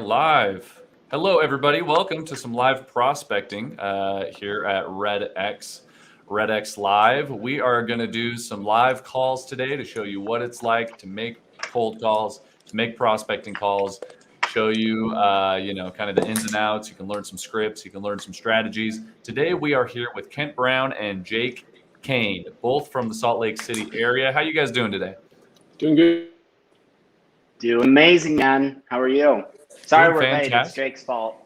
Live. Hello, everybody. Welcome to some live prospecting here at REDX. REDX Live. We are going to do some live calls today to show you what it's like to make cold calls, to make prospecting calls, show you, kind of the ins and outs. You can learn some scripts. You can learn some strategies. Today, we are here with Kent Brown and Jake Kane, both from the Salt Lake City area. How you guys doing today? Doing good. Doing amazing, man. How are you? Sorry Doing we're late. It's fantastic. Jake's fault.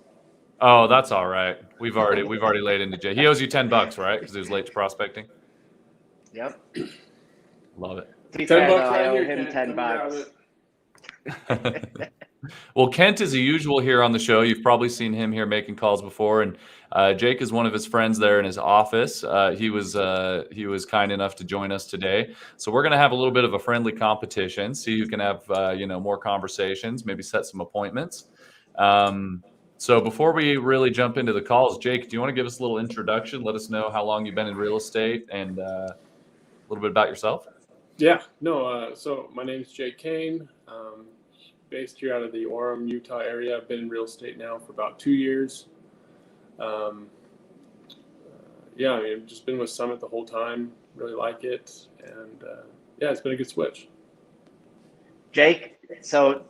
Oh, that's all right. We've already laid into Jay. He owes you $10, right? Because he was late to prospecting. Yep. Love it. To be 10 fair, bucks though, right I owe here, him Kent. 10 Come grab bucks. it. Well, Kent is a usual here on the show. You've probably seen him here making calls before, and Jake is one of his friends there in his office. He was kind enough to join us today. So we're going to have a little bit of a friendly competition. See who can have more conversations. Maybe set some appointments. So before we really jump into the calls, Jake, do you want to give us a little introduction? Let us know how long you've been in real estate and a little bit about yourself. Yeah, no, so my name is Jake Kane, based here out of the Orem, Utah area. I've been in real estate now for about 2 years. I've just been with Summit the whole time, really like it, and it's been a good switch. Jake, so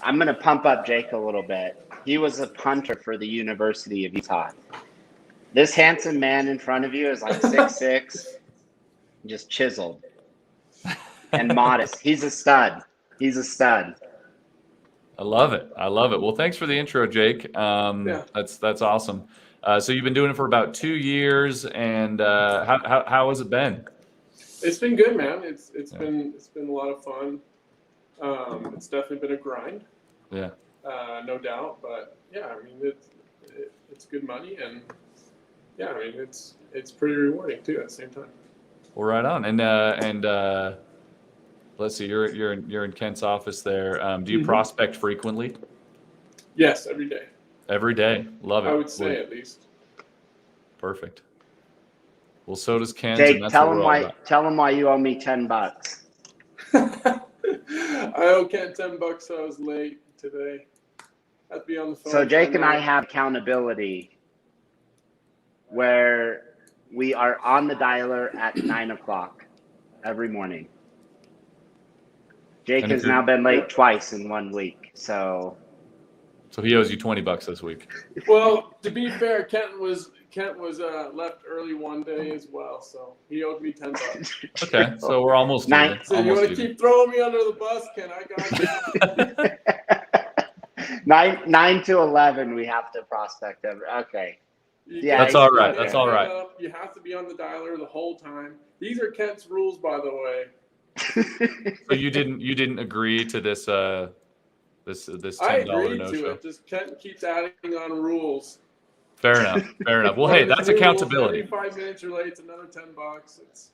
I'm going to pump up Jake a little bit. He was a punter for the University of Utah. This handsome man in front of you is like 6'6", just chiseled and modest. He's a stud. I love it. Well, thanks for the intro, Jake. That's awesome. So you've been doing it for about 2 years, and how has it been? It's been good, man. It's been a lot of fun. It's definitely been a grind. Yeah. No doubt, but it's good money, and it's pretty rewarding too at the same time. Well, right on. And let's see, you're in Kent's office there. Do you prospect frequently? Yes, every day. Every day. Love it. I would say at least. Perfect. Well, so does Kent. Jake, and that's tell what him why you owe me 10 bucks. I owe Kent 10 bucks, so I was late today. I have to be on the phone. So Jake and I have accountability where we are on the dialer at 9 o'clock every morning. Jake has now been late twice in 1 week, so he owes you $20 this week. Well, to be fair, Kent was left early one day as well, so he owed me 10 bucks. Okay, so we're almost even. So you want to keep throwing me under the bus, Kent? I got you. 9 to 11, we have to prospect every. Okay. Yeah, that's all right. That's all right. You have to be on the dialer the whole time. These are Kent's rules, by the way. So you didn't agree to this this $10 I agreed no to show. it. Just Kent keeps adding on rules. Fair enough. Well, hey, that's accountability. Every 5 minutes you're late, it's another 10 bucks. It's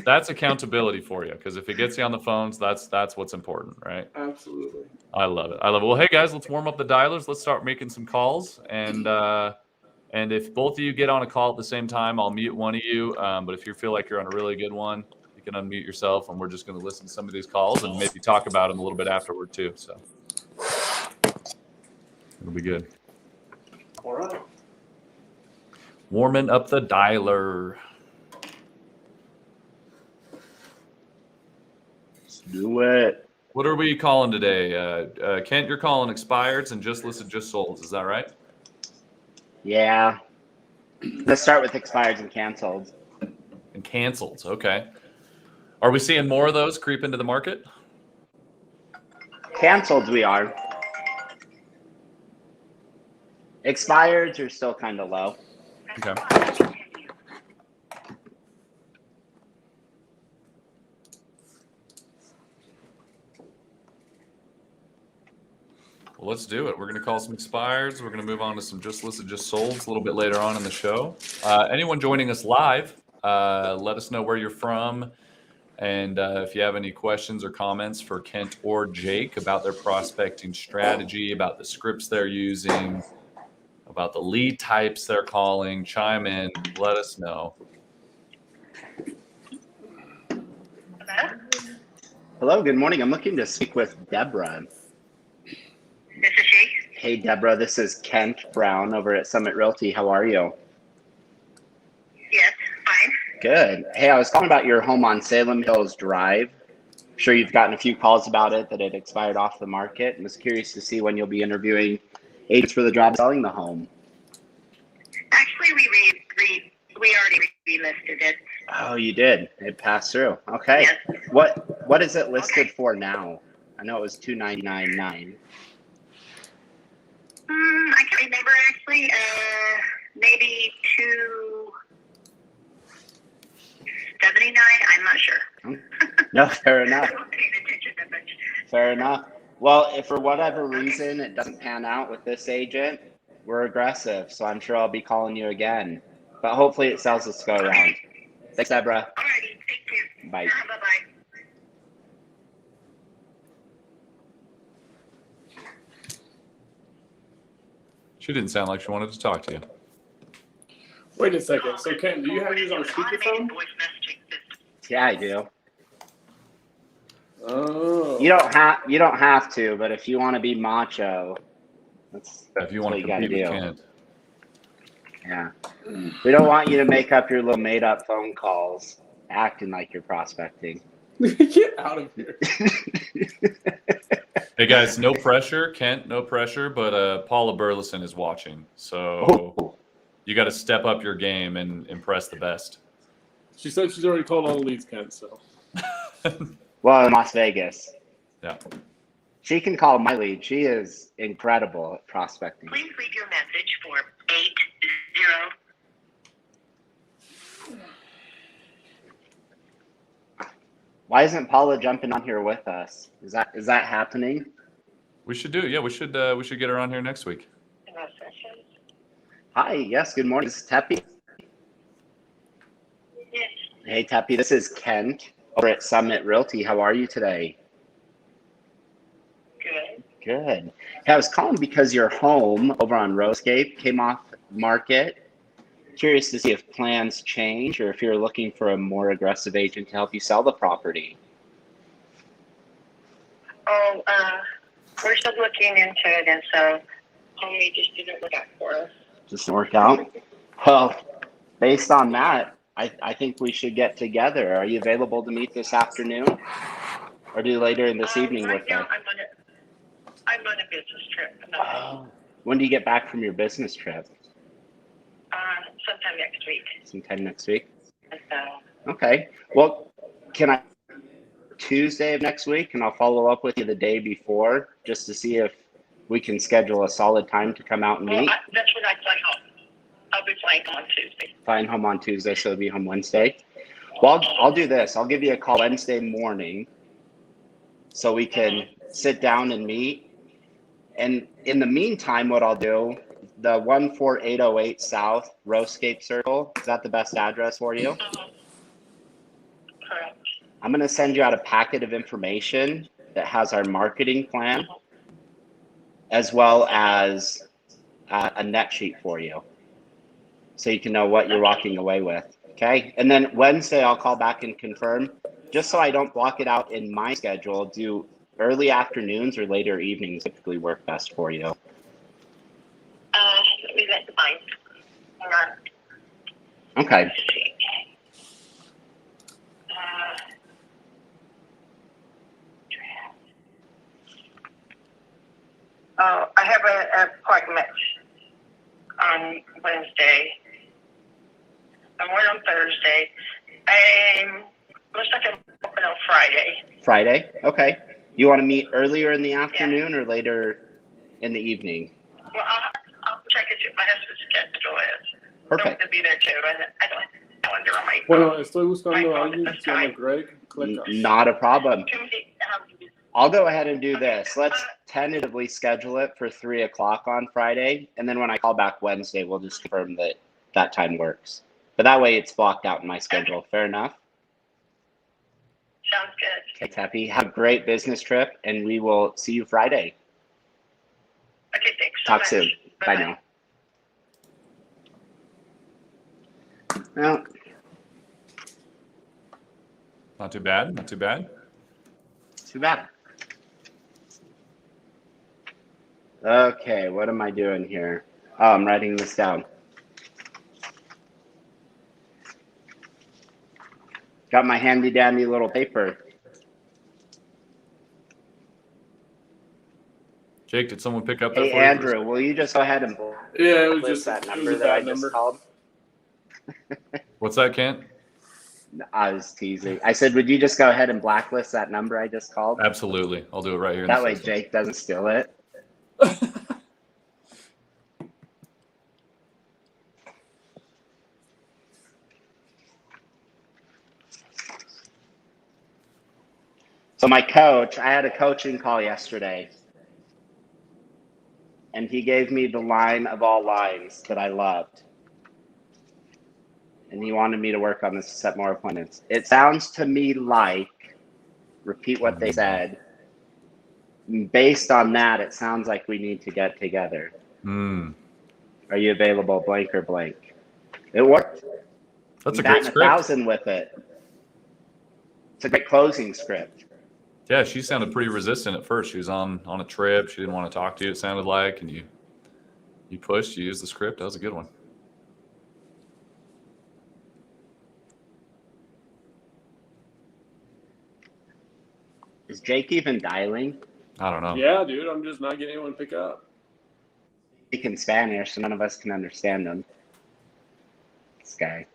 That's accountability for you, because if it gets you on the phones, that's what's important, right? Absolutely. I love it. Well, hey guys, let's warm up the dialers. Let's start making some calls, and if both of you get on a call at the same time, I'll mute one of you. But if you feel like you're on a really good one, you can unmute yourself, and we're just going to listen to some of these calls and maybe talk about them a little bit afterward too. So it'll be good. All right. Warming up the dialer. Let's do it. What are we calling today? Kent, you're calling expireds and just listed, just solds. Is that right? Yeah. Let's start with expireds and canceled. And canceled. Okay. Are we seeing more of those creep into the market? Canceled, we are. Expireds are still kind of low. Okay. Well, let's do it. We're going to call some expireds. We're going to move on to some just listed, just solds a little bit later on in the show. Anyone joining us live, let us know where you're from. And if you have any questions or comments for Kent or Jake about their prospecting strategy, about the scripts they're using, about the lead types they're calling, chime in, let us know. Hello, good morning. I'm looking to speak with Deborah. This is she. Hey, Deborah, this is Kent Brown over at Summit Realty. How are you? Yes, fine. Good. Hey, I was calling about your home on Salem Hills Drive. I'm sure you've gotten a few calls about it, that it expired off the market. I was curious to see when you'll be interviewing agents for the job selling the home. Actually, we already relisted it. Oh, you did? It passed through. Okay. Yes. What is it listed Okay. for now? I know it was $299.9. I can't remember actually. Maybe $279. I'm not sure. No, fair enough. I wasn't paying attention that much. Fair enough. Well, if for whatever reason it doesn't pan out with this agent, we're aggressive, so I'm sure I'll be calling you again. But hopefully it sells this go around. Thanks, Deborah. Alrighty, thank you. Bye. Bye-bye. She didn't sound like she wanted to talk to you. Wait a second. So, Ken, do you have yours on speakerphone? Voice messaging system. Yeah, I do. Oh. You don't have to, but if you want to be macho, that's If you want what to you gotta compete with do. Kent. Yeah. We don't want you to make up your little made up phone calls acting like you're prospecting. Get out of here. Hey guys, no pressure, Kent, no pressure, but Paula Burleson is watching, so Oh. you got to step up your game and impress the best. She said she's already called all the leads, Ken, so. Well, in Las Vegas. Yeah. She can call my lead. She is incredible at prospecting. Please leave your message for 80. Why isn't Paula jumping on here with us? Is that happening? We should do. Yeah, we should get her on here next week. Hi, yes, good morning. This is Teppy. Yes. Hey, Teppy, this is Kent over at Summit Realty. How are you today? Good. Good. Hey, I was calling because your home over on Rosecape came off market. Curious to see if plans change or if you're looking for a more aggressive agent to help you sell the property. Oh, we're still looking into it, and so homie just didn't look out for us. Doesn't work out? Well, based on that, I think we should get together. Are you available to meet this afternoon? Or do later in this evening Right with now, us? I'm on a business trip. When do you get back from your business trip? Sometime next week. Sometime next week? And so, Okay. Well, can I Tuesday of next week, and I'll follow up with you the day before just to see if we can schedule a solid time to come out and meet. that's when I fly home. I'll be flying on Tuesday. Flying home on Tuesday, so it'll be home Wednesday. Well, I'll do this. I'll give you a call Wednesday morning so we can sit down and meet. And in the meantime, what I'll do, the 14808 South Rosecape Circle, is that the best address for you? Correct. I'm going to send you out a packet of information that has our marketing plan, as well as a net sheet for you, so you can know what you're walking away with. Okay. And then Wednesday, I'll call back and confirm, just so I don't block it out in my schedule. Do early afternoons or later evenings typically work best for you? Let me get mine. Hang on. Okay. Let's see. I have an appointment on Wednesday. I'm one on Thursday. Looks like I'm open on Friday. Friday. Okay. You want to meet earlier in the afternoon or later in the evening? Well, I'll check it if my husband's schedule is. Perfect. I'm going to be there too, and I don't calendar on my Bueno, estoy buscando a alguien que se llama Greg. Not a problem. Tuesday. I'll go ahead and do this. Let's tentatively schedule it for 3 o'clock on Friday. And then when I call back Wednesday, we'll just confirm that that time works. But that way it's blocked out in my schedule. Fair enough? Sounds good. Okay, Teppy. Have a great business trip, and we will see you Friday. Okay, thanks so Talk much. soon. Bye now. Well, Not too bad. Not too bad. too bad. Okay, what am I doing here? Oh, I'm writing this down. Got my handy dandy little paper. Jake, did someone pick up that Hey, for you? Andrew, will you just go ahead and Yeah, it was list just that it was number a that I bad just number. called? What's that, Kent? I was teasing. I said, would you just go ahead and blacklist that number I just called? Absolutely. I'll do it right here in That the way system. Jake doesn't steal it. So my coach, I had a coaching call yesterday, and he gave me the line of all lines that I loved. And he wanted me to work on this to set more appointments. It sounds to me like, repeat what they said, based on that, it sounds like we need to get together. Are you available, blank or blank? It worked. That's a Batting great script. 1,000 with it. It's a great closing script. Yeah, she sounded pretty resistant at first. She was on a trip. She didn't want to talk to you, it sounded like, and you pushed, you used the script. That was a good one. Is Jake even dialing? I don't know. Yeah, dude, I'm just not getting anyone to pick up. Speak in Spanish, so none of us can understand him. This guy.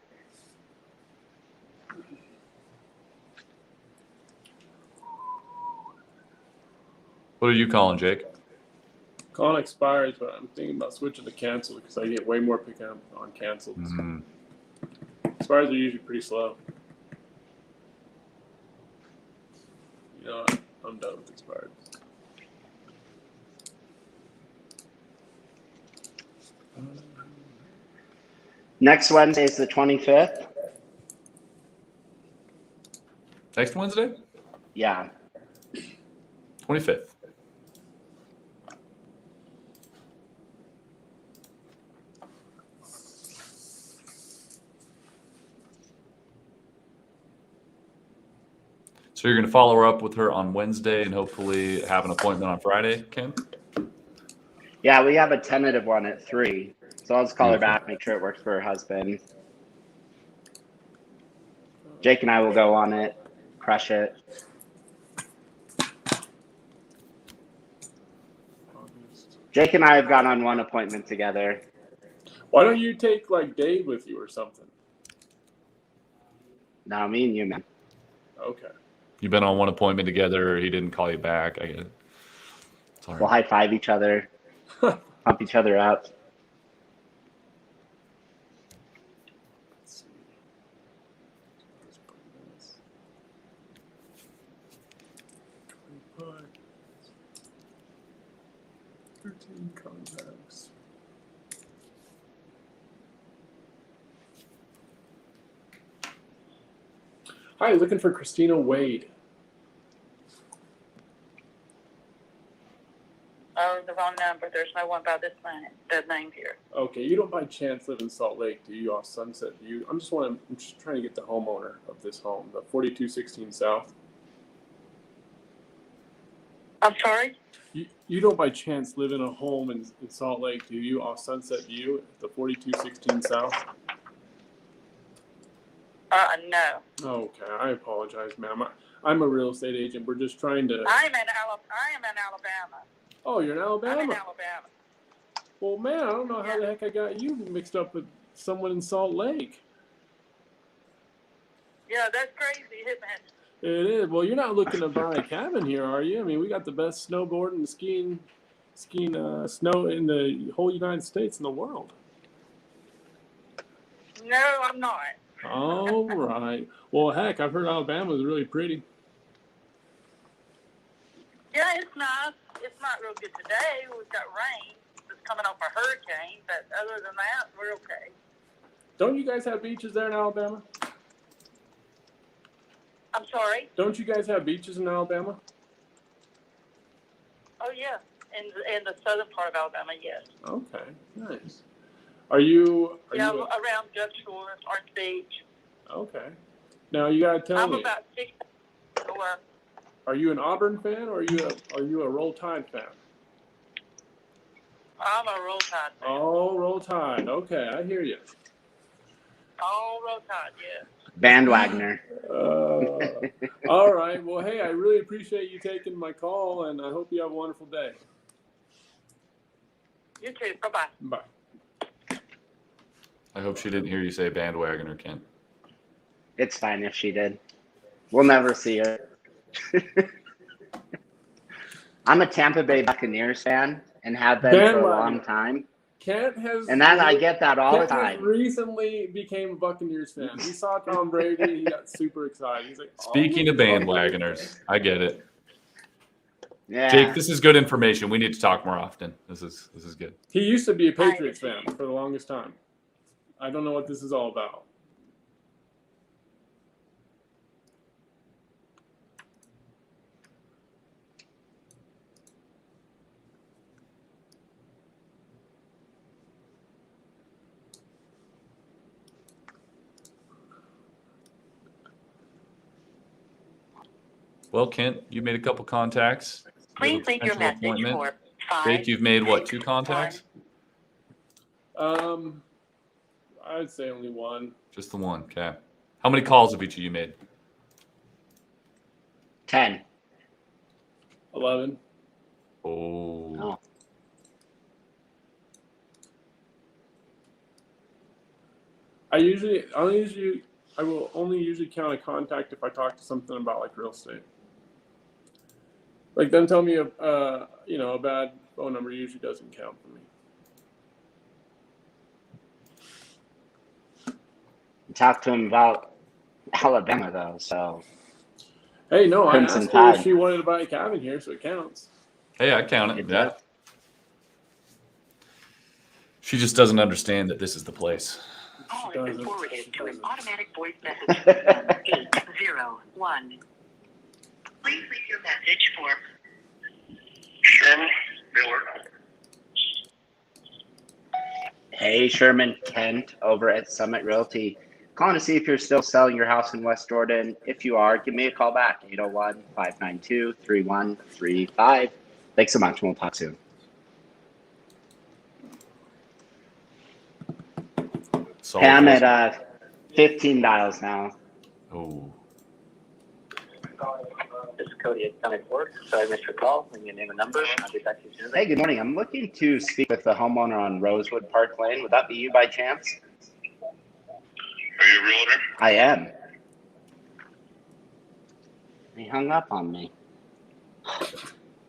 What are you calling, Jake? Calling expires, but I'm thinking about switching to cancel because I get way more pickup on canceled. Expires are usually pretty slow. You know what? I'm done with expired. Next Wednesday is the 25th. Next Wednesday? Yeah. 25th. So you're going to follow her up with her on Wednesday and hopefully have an appointment on Friday, Ken? Yeah, we have a tentative one at 3. So I'll just call her back, make sure it works for her husband. Jake and I will go on it, crush it. Jake and I have gone on one appointment together. Why don't you take like Dave with you or something? No, me and you, man. Okay. You've been on one appointment together. He didn't call you back. I get it. It's all right. We'll high five each other, pump each other up. Let's see. Let's put this. 25. 13 contacts. Hi, looking for Christina Wade. Oh, the wrong number. There's no one by this name here. Okay, you don't by chance live in Salt Lake, do you? Off Sunset View. I'm just trying to get the homeowner of this home, the 4216 South. I'm sorry? You don't by chance live in a home in Salt Lake, do you? Off Sunset View, the 4216 South. No. Okay, I apologize, ma'am. I'm a real estate agent. We're just trying to. I am in Alabama. Oh, you're in Alabama. I'm in Alabama. Well, man, I don't know how the heck I got you mixed up with someone in Salt Lake. Yeah, that's crazy, isn't it? It is. Well, you're not looking to buy a cabin here, are you? I mean, we got the best snowboarding and skiing snow in the whole United States and the world. No, I'm not. All right. Well, heck, I've heard Alabama is really pretty. Yeah, it's nice. It's not real good today. We've got rain. It's coming off a hurricane, but other than that, we're okay. Don't you guys have beaches there in Alabama? I'm sorry? Don't you guys have beaches in Alabama? Oh, yeah. In the southern part of Alabama, yes. Okay, nice. Are you around Dutch Shores, Orange Beach. Okay. Now you gotta tell me. I'm about 6 north. Are you an Auburn fan or are you a Roll Tide fan? I'm a Roll Tide fan. Oh, Roll Tide. Okay, I hear you. Oh, Roll Tide, yeah. Bandwagoner. All right. Well, hey, I really appreciate you taking my call, and I hope you have a wonderful day. You too. Bye-bye. Bye. I hope she didn't hear you say bandwagoner, Kent. It's fine if she did. We'll never see her. I'm a Tampa Bay Buccaneers fan and have been for a long time. Kent has, And that I get that all the Kent has time. recently became a Buccaneers fan. He saw Tom Brady and he got super excited. He's like, Speaking of bandwagoners, I get it. Yeah. Jake, this is good information. We need to talk more often. This is good. He used to be a Patriots fan for the longest time. I don't know what this is all about. Well, Kent, you made a couple contacts. Please leave your message for 5. Jake, you've made what, 2 contacts? I'd say only one. Just the one. Okay. How many calls have each of you made? 10. 11. Oh. I will only usually count a contact if I talk to something about like real estate. Like them telling me a bad phone number usually doesn't count for me. Talk to him about Alabama though, so. Hey, no, I Crimson asked her if Tide. she wanted to buy a cabin here, so it counts. Hey, I count it. It Yeah. does. She just doesn't understand that this is the place. Call She has been doesn't. forwarded She to an doesn't. automatic voice message system 801. Please leave your message for Sherman Miller. Hey, Sherman, Kent over at Summit Realty. Calling to see if you're still selling your house in West Jordan. If you are, give me a call back, 801-592-3135. Thanks so much, and we'll talk soon. So Pam at 15 dials now. Oh. This is Cody at Summit Work. So I missed your call. Leave me a name and number. I'll get back to you soon. Hey, good morning. I'm looking to speak with the homeowner on Rosewood Park Lane. Would that be you by chance? Are you a realtor? I am. He hung up on me.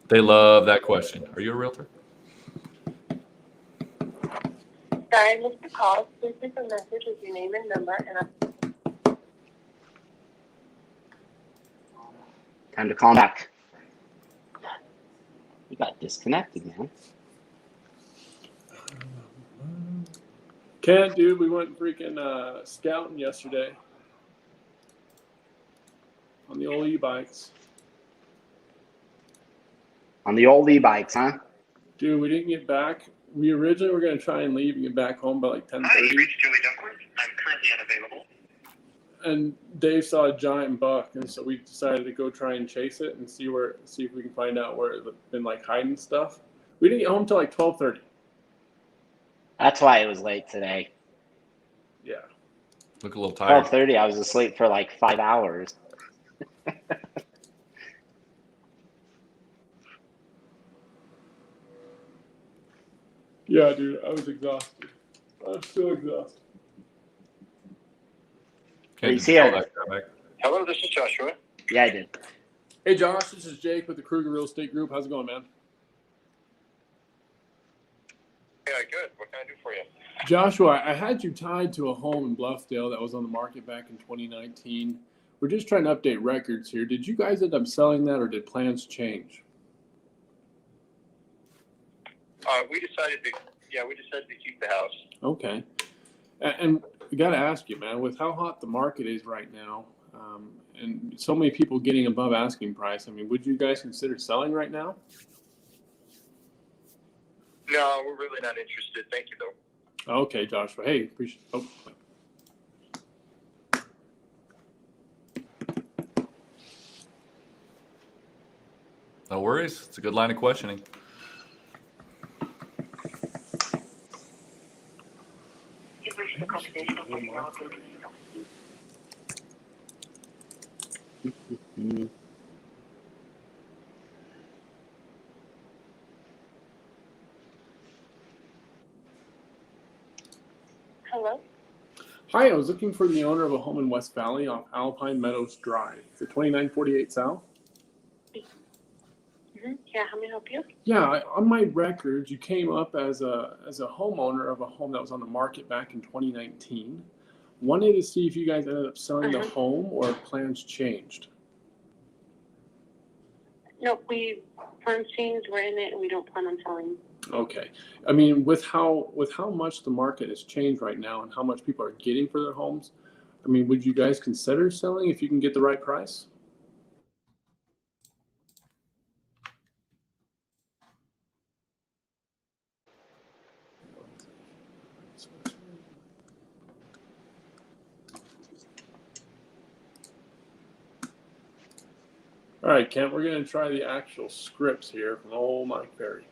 They love that question. Are you a realtor? Sorry, Mr. Call. Please leave a message with your name and number, and Time to call him back. You got disconnected, man. Kent, dude, we went freaking scouting yesterday on the old e-bikes. On the old e-bikes, huh? Dude, we didn't get back. We originally were going to try and leave and get back home by like 10:30. Hi, you reached Julie Duckworth. I'm currently unavailable. And Dave saw a giant buck, and so we decided to go try and chase it and see if we can find out where it's been like hiding stuff. We didn't get home till like 12:30. That's why it was late today. Yeah. Look a little tired. 12:30, I was asleep for like 5 hours. Yeah, dude, I was exhausted. I'm still exhausted. Kent, He's did you call here. that guy back? Hello, this is Joshua. Yeah, I did. Hey, Josh, this is Jake with the Kruger Real Estate Group. How's it going, man? Yeah, good. What can I do for you? Joshua, I had you tied to a home in Bluffdale that was on the market back in 2019. We're just trying to update records here. Did you guys end up selling that, or did plans change? We decided to keep the house. Okay. And we got to ask you, man, with how hot the market is right now, and so many people getting above asking price, I mean, would you guys consider selling right now? No, we're really not interested. Thank you, though. Okay, Joshua. Hey, appreciate. Oh. No worries. It's a good line of questioning. Mm. Hello? Hi, I was looking for the owner of a home in West Valley off Alpine Meadows Drive. Is it 2948 South? Yeah, how may I help you? Yeah, on my records, you came up as a homeowner of a home that was on the market back in 2019. Wanted to see if you guys ended up selling the home or if plans changed. No, plans changed, we're in it, and we don't plan on selling. Okay. I mean, with how much the market has changed right now and how much people are getting for their homes, I mean, would you guys consider selling if you can get the right price? All right, Kent, we're going to try the actual scripts here from old Mike Perry.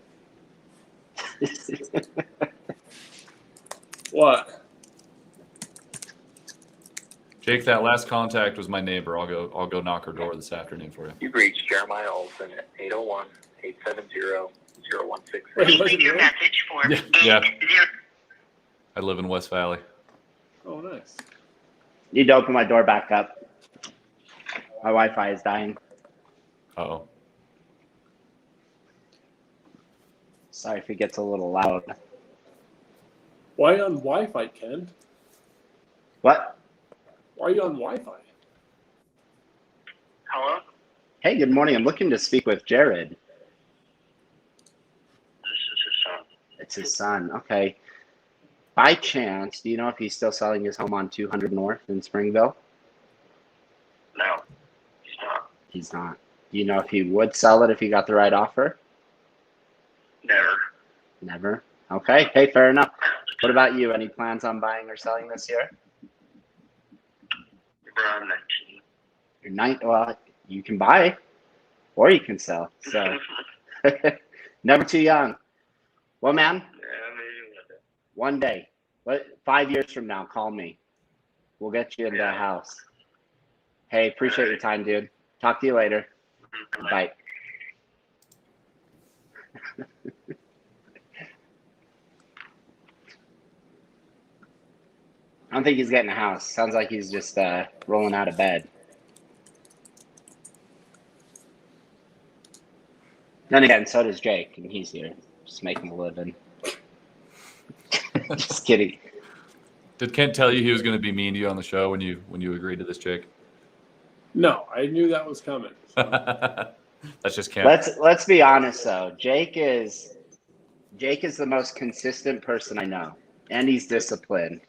What? Jake, that last contact was my neighbor. I'll go knock her door this afternoon for you. You've reached Jeremiah Olson at 801-870-0168. Wait, was Leave it your really? message for Yeah. 80. I live in West Valley. Oh, nice. Need to open my door back up. My Wi-Fi is dying. Uh-oh. Sorry if it gets a little loud. Why on Wi-Fi, Ken? What? Why are you on Wi-Fi? Hello? Hey, good morning. I'm looking to speak with Jared. This is his son. It's his son. Okay. By chance, do you know if he's still selling his home on 200 North in Springville? No, he's not. He's not. Do you know if he would sell it if he got the right offer? Never. Never. Okay. Hey, fair enough. What about you? Any plans on buying or selling this year? I'm 19. You're well, you can buy or you can sell. So never too young. Well, man, one day, 5 years from now, call me. We'll get you into a house. Hey, appreciate your time, dude. Talk to you later. Bye. I don't think he's getting a house. Sounds like he's just rolling out of bed. Then again, so does Jake, and he's here, just making a living. Just kidding. Did Kent tell you he was going to be mean to you on the show when you agreed to this, Jake? No, I knew that was coming. So. That's just Kent. Let's be honest though. Jake is the most consistent person I know, and he's disciplined.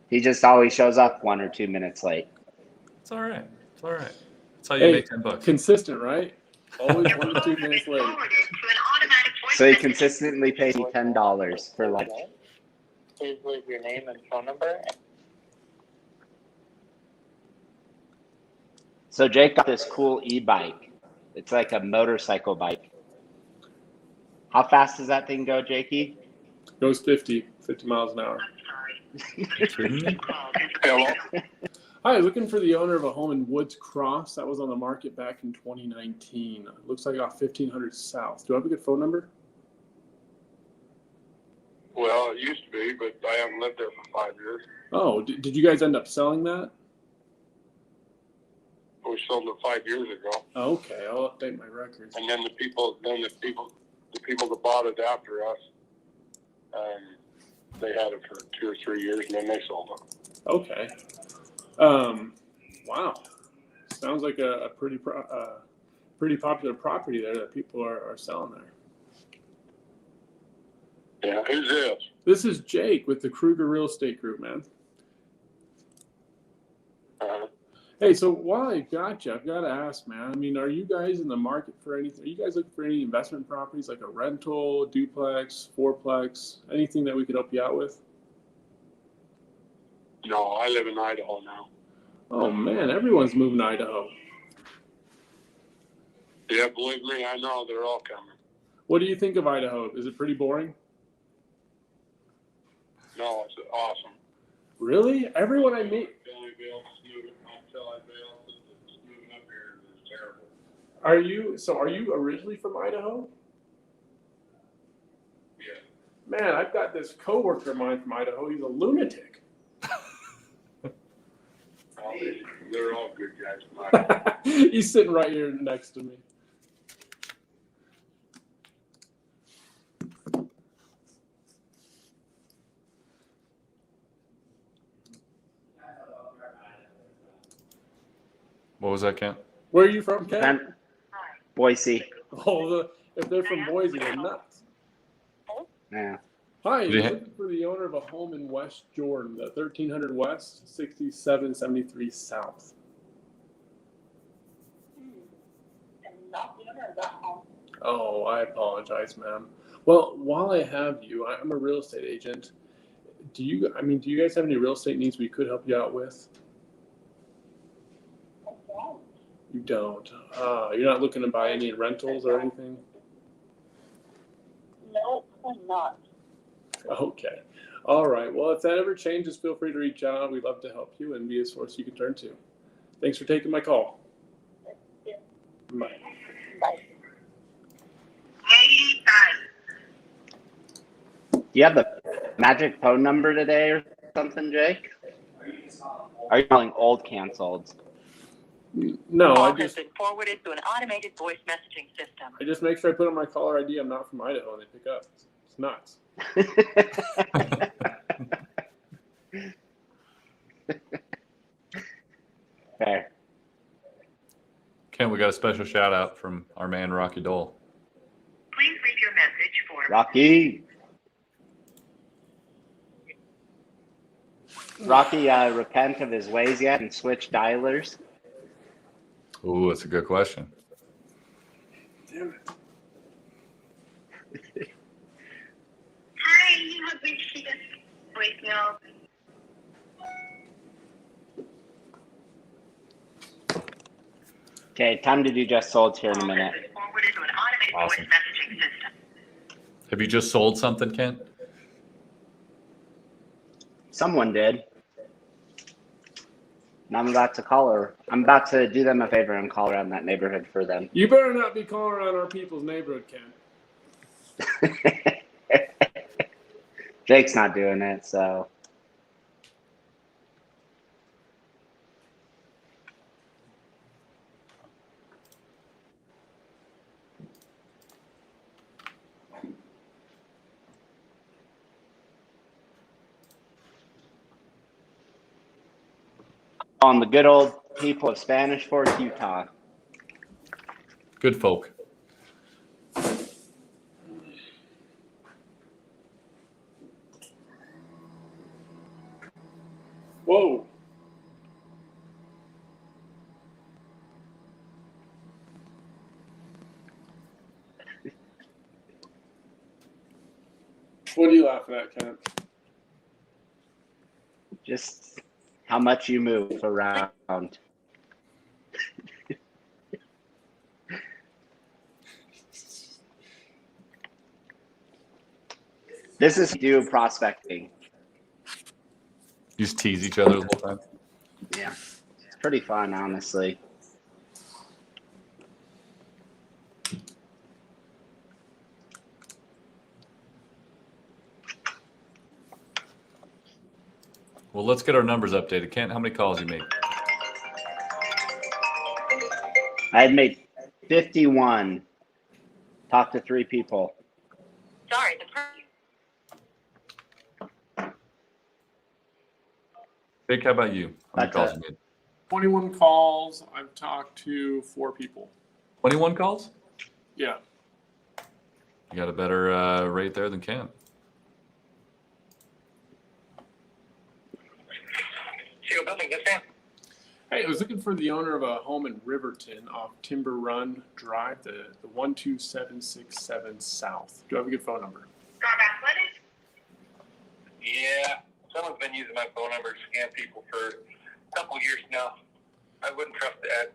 He just always shows up 1 or 2 minutes late. It's all right. It's all right. That's how you make $10. Consistent, right? Always 1 to 2 minutes late. So he consistently pays me $10 for lunch. Please leave your name and phone number. So Jake got this cool e-bike. It's like a motorcycle bike. How fast does that thing go, Jakey? Goes 50 miles an hour. Hello. Hi, looking for the owner of a home in Woods Cross that was on the market back in 2019. Looks like off 1500 South. Do I have a good phone number? Well, it used to be, but I haven't lived there for 5 years. Oh, did you guys end up selling that? We sold it 5 years ago, Oh, okay, I'll update my records. and then the people that bought it after us, they had it for 2 or 3 years, and then they sold it. Okay. Wow. Sounds like a pretty popular property there that people are selling there. Yeah, who's this? This is Jake with the Kruger Real Estate Group, man. Hey, so while I got you, I've got to ask, man. I mean, are you guys in the market for anything? Are you guys looking for any investment properties like a rental, duplex, fourplex, anything that we could help you out with? No, I live in Idaho now. Oh man, everyone's moving to Idaho. Yeah, believe me, I know they're all coming. What do you think of Idaho? Is it pretty boring? awesome. Really? Everyone I meet. Valleyville, Valleyville, moving up here is terrible. Are you originally from Idaho? Yeah. Man, I've got this coworker of mine from Idaho. He's a lunatic. They're all good guys. He's sitting right here next to me. What was that, Kent? Where are you from, Ken? Boise. Oh, if they're from Boise, they're nuts. Yeah. Hi, Yeah. you're looking for the owner of a home in West Jordan, the 1300 West, 6773 South. Not the owner of that home. Oh, I apologize, ma'am. Well, while I have you, I'm a real estate agent. Do you guys have any real estate needs we could help you out with? You don't. You're not looking to buy any rentals or anything? No, I'm not. Okay. All right. Well, if that ever changes, feel free to reach out. We'd love to help you and be a source you can turn to. Thanks for taking my call. Bye. Bye. Do you have the magic phone number today or something, Jake? Are you calling old canceled? No, Call I has just been forwarded to an automated voice messaging system. make sure I put on my caller ID. I'm not from Idaho, and they pick up. It's nuts. Fair. Kent, we got a special shout out from our man Rocky Dole. Please leave your message for Rocky. Rocky repent of his ways yet and switch dialers? Ooh, that's a good question. Damn it. Hi, you have reached the voicemail. Okay, time to do just sold here in a Call minute. has been forwarded to an automated Awesome. voice messaging system. Have you just sold something, Kent? Someone did. And I'm about to call her. I'm about to do them a favor and call around that neighborhood for them. You better not be calling around our people's neighborhood, Ken. Jake's not doing it, so. On the good old people of Spanish Fork, Utah. Good folk. Whoa. What are you laughing at, Ken? Just how much you move around. This is do prospecting. You just tease each other the whole time. Yeah, it's pretty fun, honestly. Well, let's get our numbers updated. Kent, how many calls you made? I had made 51. Talked to 3 people. Sorry, Jake, how about you? How many That's calls it. you made? 21 calls. I've talked to 4 people. 21 calls? Yeah. You got a better rate there than Kent. Seal building, yes, ma'am. Hey, I was looking for the owner of a home in Riverton off Timber Run Drive, the 12767 South. Do I have a good phone number? Yeah, someone's been using my phone number to scam people for a couple years now. I wouldn't trust that.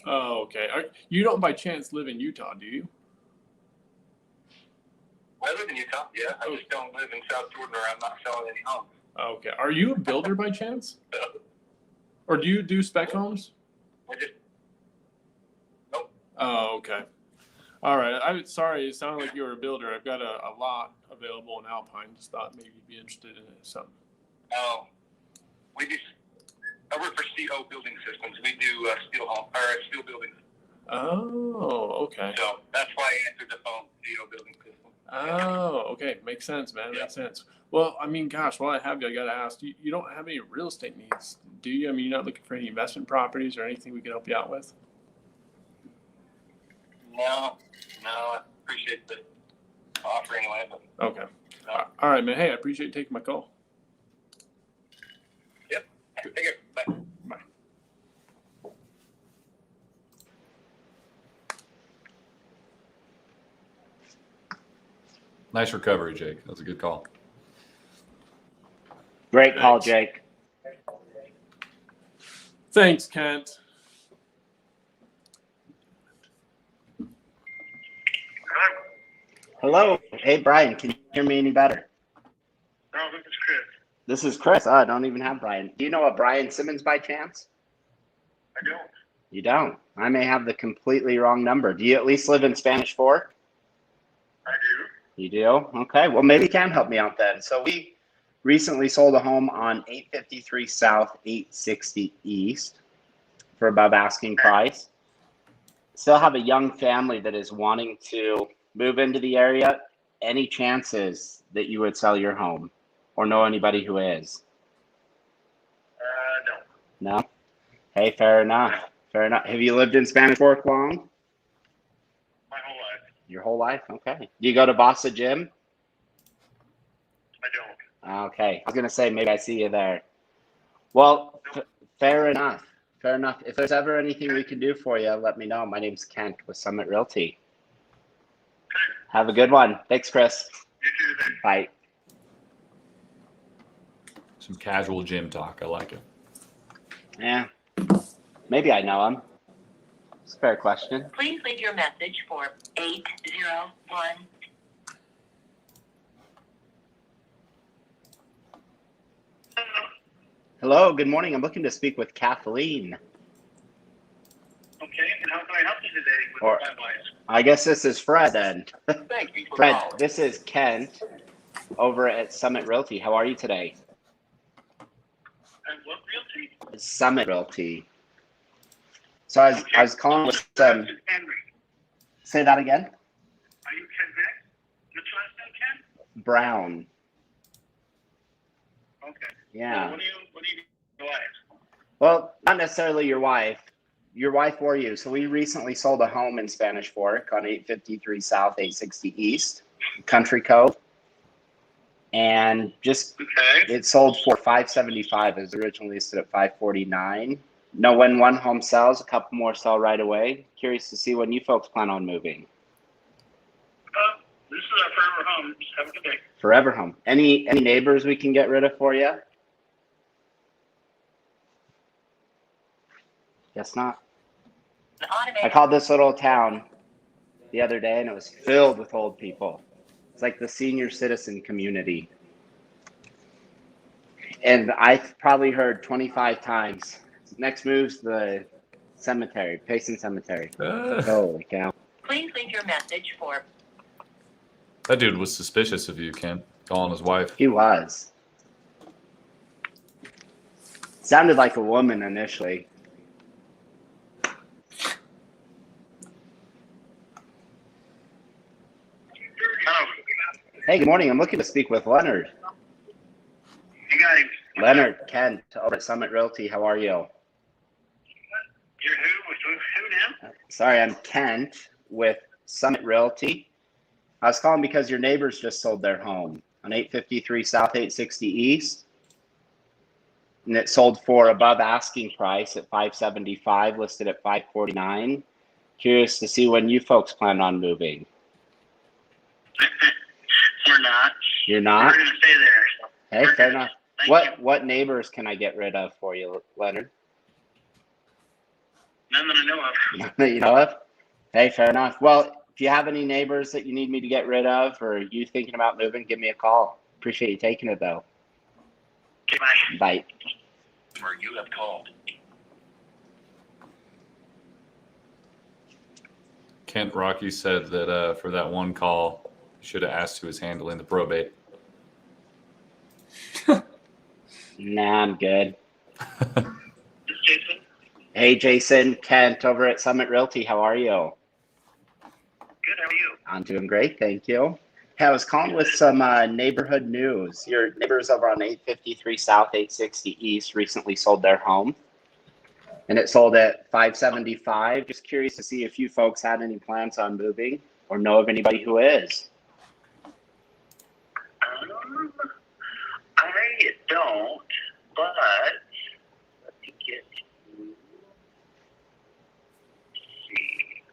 Oh, okay. You don't by chance live in Utah, do you? I live in Utah, yeah. I just don't live in South Jordan, or I'm not selling any homes. Okay. Are you a builder by chance? Or do you do spec homes? Nope. Oh, okay. All right. I'm sorry. It sounded like you were a builder. I've got a lot available in Alpine. Just thought maybe you'd be interested in it. So. Oh, I work for CO Building Systems. We do steel buildings. Oh, okay. So that's why I answered the phone, CO Building Systems. Oh, okay. Makes sense, man. Yeah. Makes sense. Well, I mean, gosh, while I have you, I got to ask, you don't have any real estate needs, do you? I mean, you're not looking for any investment properties or anything we can help you out with? No, I appreciate the offer anyway. But Okay. no. All right, man. Hey, I appreciate you taking my call. Yep. Take care. Bye. Bye. Nice recovery, Jake. That was a good call. Great call, Thanks. Jake. Thanks, Kent. Hello. Hey, Brian. Can you hear me any better? No, this is Chris. This is Chris. I don't even have Brian. Do you know a Brian Simmons by chance? I don't. You don't. I may have the completely wrong number. Do you at least live in Spanish Fork? I do. You do? Okay. Well, maybe you can help me out then. So we recently sold a home on 853 South, 860 East for above asking price. Still have a young family that is wanting to move into the area. Any chances that you would sell your home or know anybody who is? No. No? Hey, fair enough. Fair enough. Have you lived in Spanish Fork long? My whole life. Your whole life? Okay. Do you go to Bossa Gym? I don't. Okay. I was going to say, maybe I see you there. Well, fair enough. Fair enough. If there's ever anything we can do for you, let me know. My name's Kent with Summit Realty. Have a good one. Thanks, Chris. You too, then. Bye. Some casual gym talk. I like it. Yeah. Maybe I know him. It's a fair question. Please leave your message for 801. Hello. Good morning. I'm looking to speak with Kathleen. Okay, and how can I help you today with Or- the advice? I guess this is Fred then. Thank you for Fred, calling. this is Kent over at Summit Realty. How are you today? And what realty? Summit Realty. So I was calling with Henry. say that again? Are you Ken Beck? What's your last name, Ken? Brown. Okay. Yeah. So what do you do? Well, not necessarily your wife or you. So we recently sold a home in Spanish Fork on 853 South, 860 East, Country Cove. And just Okay. it sold for $575. It was originally listed at $549. Know when one home sells, a couple more sell right away. Curious to see when you folks plan on moving. This is our forever home. Just have a good day. Forever home. Any neighbors we can get rid of for you? Guess not. An I automated called this little town the other day and it was filled with old people. It's like the senior citizen community. And I've probably heard 25 times, next move's the cemetery, Payson Cemetery. Holy cow. Please leave your message for That dude was suspicious of you, Ken, calling his wife. He was. Sounded like a woman initially. Hello. Hey, good morning. I'm looking to speak with Leonard. You guys. Leonard Kent over at Summit Realty. How are you? You're who? Who now? Sorry, I'm Kent with Summit Realty. I was calling because your neighbors just sold their home on 853 South, 860 East. And it sold for above asking price at $575, listed at $549. Curious to see when you folks plan on moving. We're not. You're We're not? going to stay there. Hey, We're fair good. enough. Thank you. What neighbors can I get rid of for you, Leonard? None that I know of. None that you know of? Hey, fair enough. Well, if you have any neighbors that you need me to get rid of or you thinking about moving, give me a call. Appreciate you taking it, though. Okay, bye. Bye. Where you have called. Kent Rocky said that for that one call, you should have asked who was handling the probate. Nah, I'm good. This is Jason. Hey, Jason, Kent over at Summit Realty. How are you? Good, how are you? I'm doing great, thank you. Hey, I was calling with some neighborhood news. Your neighbors over on 853 South, 860 East recently sold their home, and it sold at 575. Just curious to see if you folks had any plans on moving or know of anybody who is. I don't, but let me get to see.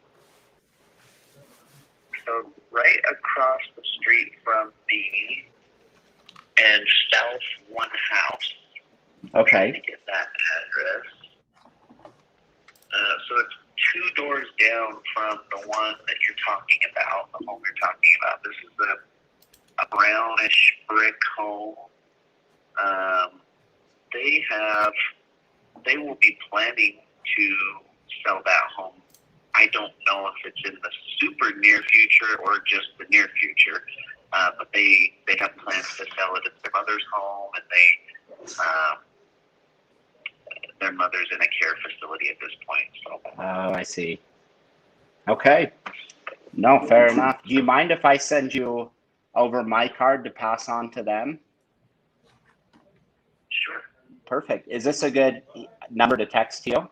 So right across the street from me and south one house. Okay. Let me get that address. So it's 2 doors down from the one that you're talking about, the home you're talking about. This is a brownish brick home. They will be planning to sell that home. I don't know if it's in the super near future or just the near future, but they have plans to sell it. It's their mother's home, and their mother's in a care facility at this point. So. Oh, I see. Okay. No, fair enough. Do you mind if I send you over my card to pass on to them? Sure. Perfect. Is this a good number to text you?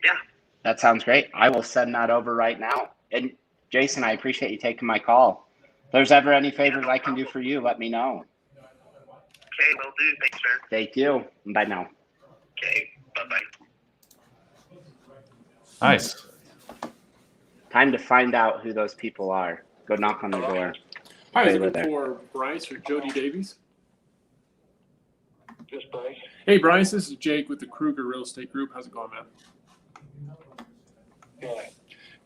Yeah. That sounds great. I will send that over right now. And Jason, I appreciate you taking my call. If there's ever any favors I can do for you, let me know. Okay, will do. Thanks, sir. Thank you. Bye now. Okay, bye-bye. Nice. Time to find out who those people are. Go knock on their door. Hi, I was Stay with looking her. for Bryce or Jody Davies. Just Bryce. Hey, Bryce, this is Jake with the Kruger Real Estate Group. How's it going, man? Good.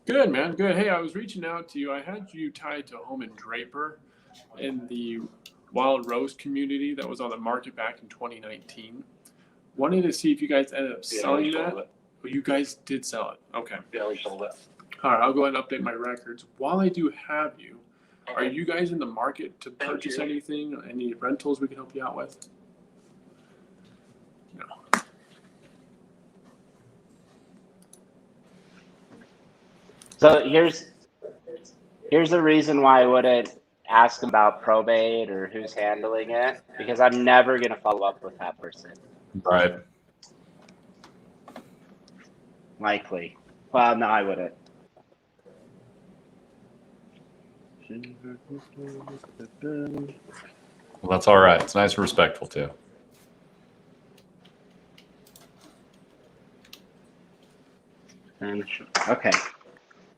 Good, man. Good. Hey, I was reaching out to you. I had you tied to a home in Draper in the Wild Rose community that was on the market back in 2019. Wanted to see if you guys ended up selling that. Oh, you guys did sell it. Okay. Yeah, we sold it. All right, I'll go ahead and update my records. While I do have you, are you guys in the market to purchase anything? Any rentals we can help you out with? No. So here's the reason why I wouldn't ask about probate or who's handling it, because I'm never going to follow up with that person. Right. Likely. Well, no, I wouldn't. Well, that's all right. It's nice and respectful too. Okay.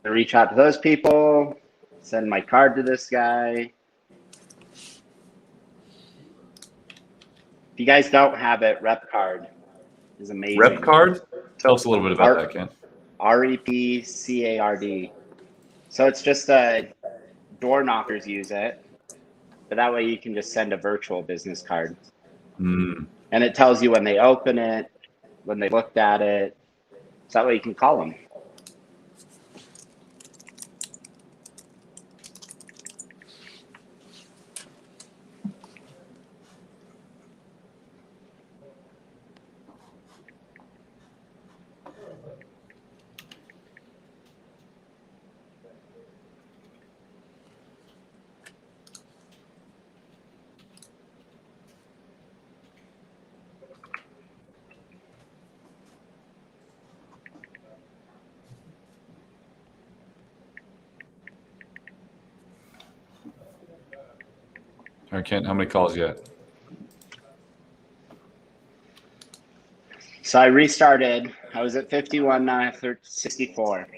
I reach out to those people, send my card to this guy. If you guys don't have it, Rep Card is amazing. Rep card? Tell us a little bit about that, Ken. REPCARD. So it's just door knockers use it, but that way you can just send a virtual business card. Mm. And it tells you when they open it, when they looked at it. So that way you can call them. All right, Kent, how many calls yet? So I restarted. I was at 51, now I have 64.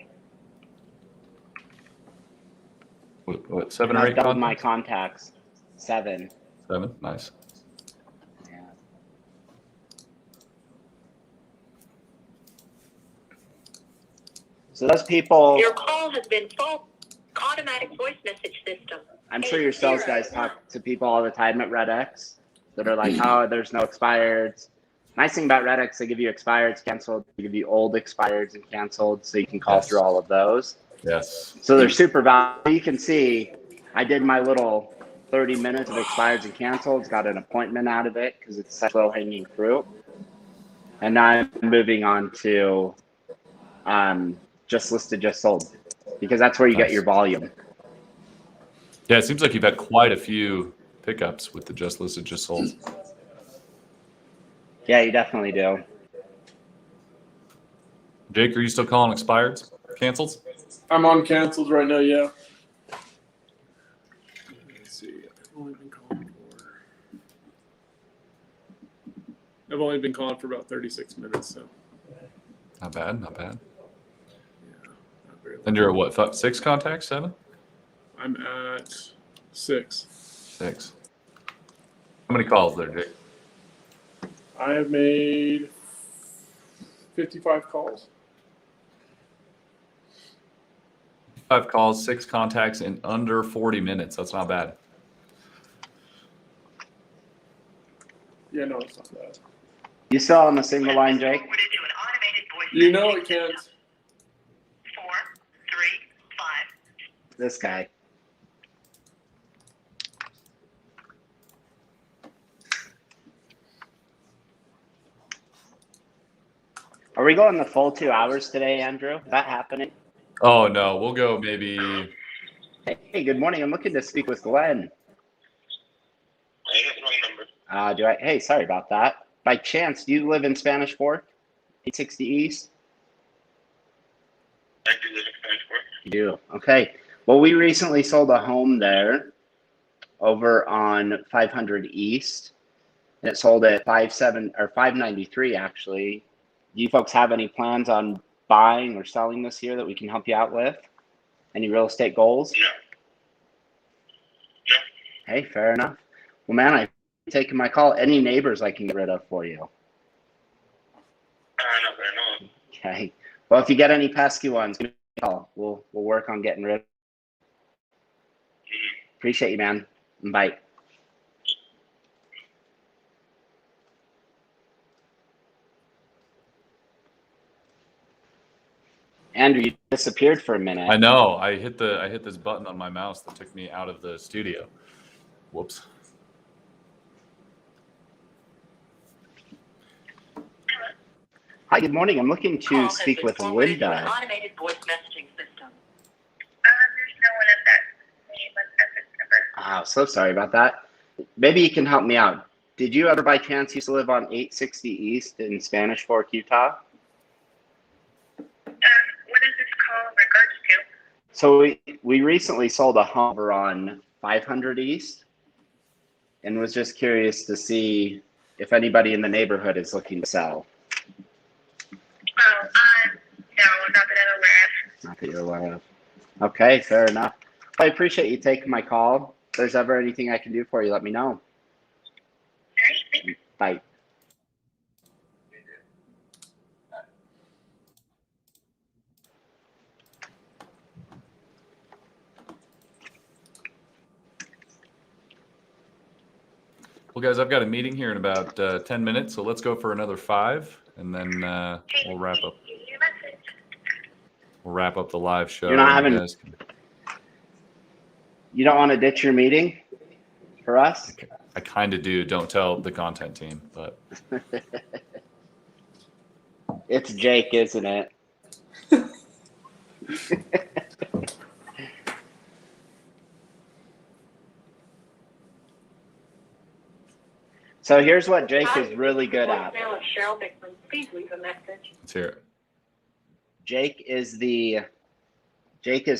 What 7 And or I've 8 doubled my contacts? contacts. 7. 7? Nice. Yeah. So those people, Your call has been full. Automatic voice message system. I'm sure your sales guys talk to people all the time at REDX. that are like, oh, there's no expireds. Nice thing about REDX, they give you expireds, canceled. They give you old expireds and canceled, so you can call through all of those. Yes. So they're super valuable. You can see I did my little 30 minutes of expireds and canceled, got an appointment out of it because it's such low-hanging fruit. And now I'm moving on to just listed, just sold, because that's where you get your volume. Yeah, it seems like you've had quite a few pickups with the just listed, just sold. Yeah, you definitely do. Jake, are you still calling expireds, cancels? I'm on cancels right now. Yeah. Let's see. I've only been calling for about 36 minutes. So. Not bad, not bad. Yeah, not very long. And you're at what, 6 contacts, 7? I'm at 6. 6. How many calls there, Jake? I have made 55 calls. 5 calls, 6 contacts in under 40 minutes. That's not bad. Yeah, no, it's not bad. You still on the single line, Jake? Forwarded to an automated voice You know messaging it can't. system. 435. This guy. Are we going the full 2 hours today, Andrew? Is that happening? Oh, no. We'll go maybe. Hey, good morning. I'm looking to speak with Glenn. I have the wrong number. Hey, sorry about that. By chance, do you live in Spanish Fork, 860 East? I do live in Spanish Fork. You do. Okay. Well, we recently sold a home there over on 500 East. And it sold at 593 actually. Do you folks have any plans on buying or selling this year that we can help you out with? Any real estate goals? Yeah. Yeah. Hey, fair enough. Well, man, I'm taking my call. Any neighbors I can get rid of for you? Not that I know of. Okay. Well, if you get any pesky ones, give me a call. We'll work on getting rid of. Appreciate you, man. Bye. Andrew, you disappeared for a minute. I know. I hit this button on my mouse that took me out of the studio. Whoops. Hi, good morning. I'm looking to Call has speak been with forwarded to an Linda. automated voice messaging system. There's no one at that name at this number. Oh, so sorry about that. Maybe you can help me out. Did you ever by chance used to live on 860 East in Spanish Fork, Utah? What is this call in regards to? So we recently sold a home over on 500 East and was just curious to see if anybody in the neighborhood is looking to sell. Oh, no, not that I'm aware of. Not that you're aware of. Okay, fair enough. I appreciate you taking my call. If there's ever anything I can do for you, let me know. All right, thanks. Bye. Well, guys, I've got a meeting here in about 10 minutes, so let's go for another 5, and then we'll wrap up. Your message. We'll wrap up the live show. You're not and having- you guys can- You don't want to ditch your meeting for us? I kind of do. Don't tell the content team, but It's Jake, isn't it? So here's what Jake is really good at. Voicemail of Cheryl Bickman. Please leave a message. let's hear it. Jake is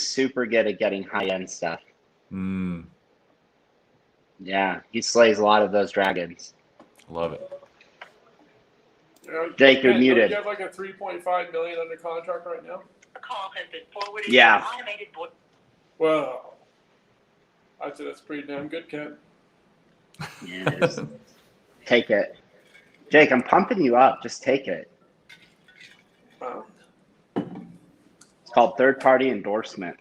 super good at getting high-end stuff. Mm, Yeah, he slays a lot of those dragons. love it. Jake, you're Ken, muted. Don't you have like a 3.5 million under contract right now? A call has been forwarded Yeah. to an automated voice. Well, I'd say that's pretty damn good, Ken. Yeah, it is. Take it. Jake, I'm pumping you up. Just take it. Wow. It's called third-party endorsement.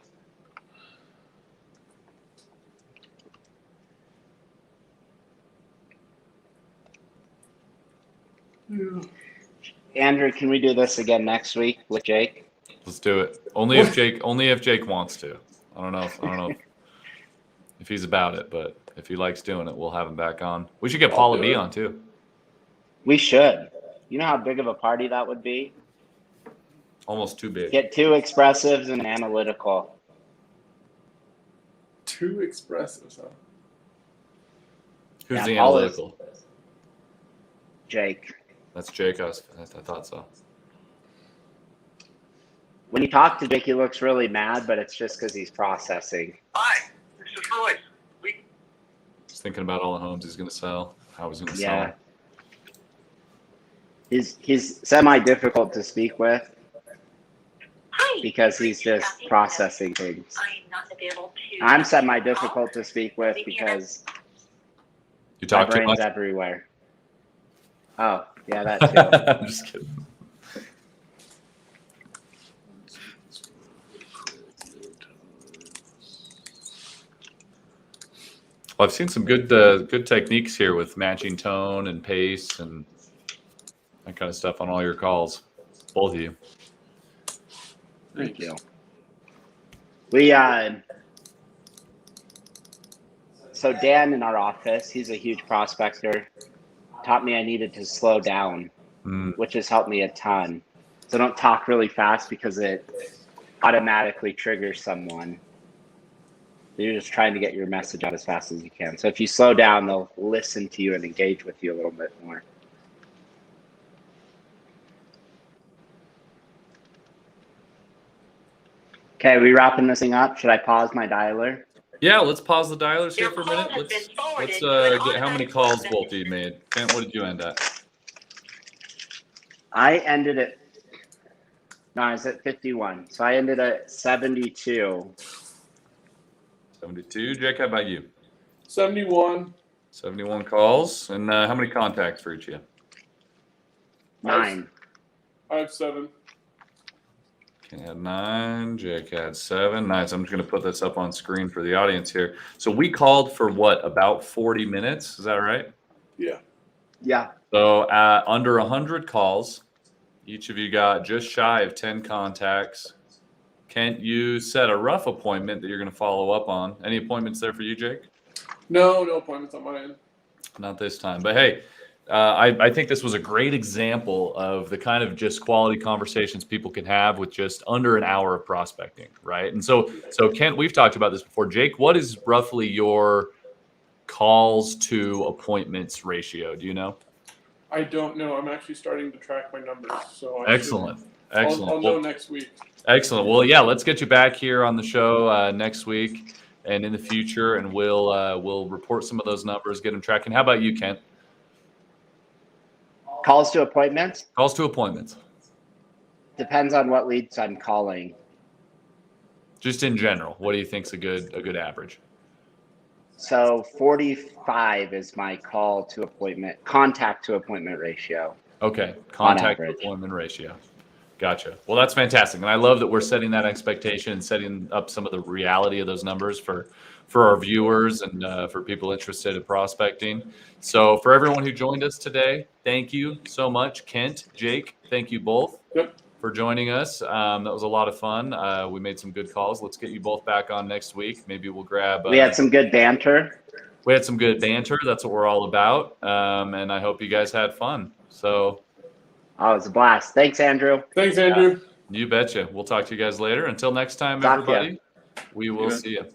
Andrew, can we do this again next week with Jake? Let's do it. Only if Jake wants to. I don't know if he's about it, but if he likes doing it, we'll have him back on. We should get Paula B on too. We should. You know how big of a party that would be? Almost too big. Get 2 expressives and analytical. 2 expressives, huh? Who's Yeah, the Paula analytical? Jake. That's Jake. I thought so. When you talk to Jake, he looks really mad, but it's just because he's processing. Hi, this is Royce. He's thinking about all the homes he's going to sell, how he's going to sell Yeah. them. He's semi-difficult to speak with Hi. because he's just processing things. I'm not available to. I'm semi-difficult to speak with because You my talk too brain's much? everywhere. Oh, yeah, that too. I'm just kidding. Well, I've seen some good techniques here with matching tone and pace and that kind of stuff on all your calls, both of you. Thank you. We so Dan in our office, he's a huge prospector, taught me I needed to slow down, which has helped me a ton. So don't talk really fast because it automatically triggers someone. You're just trying to get your message out as fast as you can. So if you slow down, they'll listen to you and engage with you a little bit more. Okay, we wrapping this thing up? Should I pause my dialer? Yeah, let's pause the dialers here Your for a call minute. has been forwarded Let's to an get how many automatic calls process. both of you made. Kent, what did you end at? I ended at, no, I was at 51. So I ended at 72. 72. Jake, how about you? 71. 71 calls. And how many contacts for each of you? 9. I have 7. Ken had 9. Jake had 7. Nice. I'm just going to put this up on screen for the audience here. So we called for what, about 40 minutes? Is that right? Yeah. Yeah. So under 100 calls, each of you got just shy of 10 contacts. Kent, you set a rough appointment that you're going to follow up on. Any appointments there for you, Jake? No appointments on my end. Not this time. But hey, I think this was a great example of the kind of just quality conversations people can have with just under an hour of prospecting, right? And so Kent, we've talked about this before. Jake, what is roughly your calls to appointments ratio? Do you know? I don't know. I'm actually starting to track my numbers. So Excellent. Excellent. I'll know next week. Excellent. Well, yeah, let's get you back here on the show next week and in the future, and we'll report some of those numbers, get them tracking. How about you, Kent? Calls to appointments? Calls to appointments. Depends on what leads I'm calling. Just in general, what do you think's a good average? So 45 is my contact to appointment ratio. Okay, contact to appointment ratio. Gotcha. Well, that's fantastic, and I love that we're setting that expectation and setting up some of the reality of those numbers for our viewers and for people interested in prospecting. So for everyone who joined us today, thank you so much. Kent, Jake, thank you both for joining us. That was a lot of fun. We made some good calls. Let's get you both back on next week. Maybe we'll grab. We had some good banter. We had some good banter. That's what we're all about. And I hope you guys had fun. So. Oh, it was a blast. Thanks, Andrew. Thanks, Andrew. You betcha. We'll talk to you guys later. Until next time, Talk to ya. everybody, we will see you.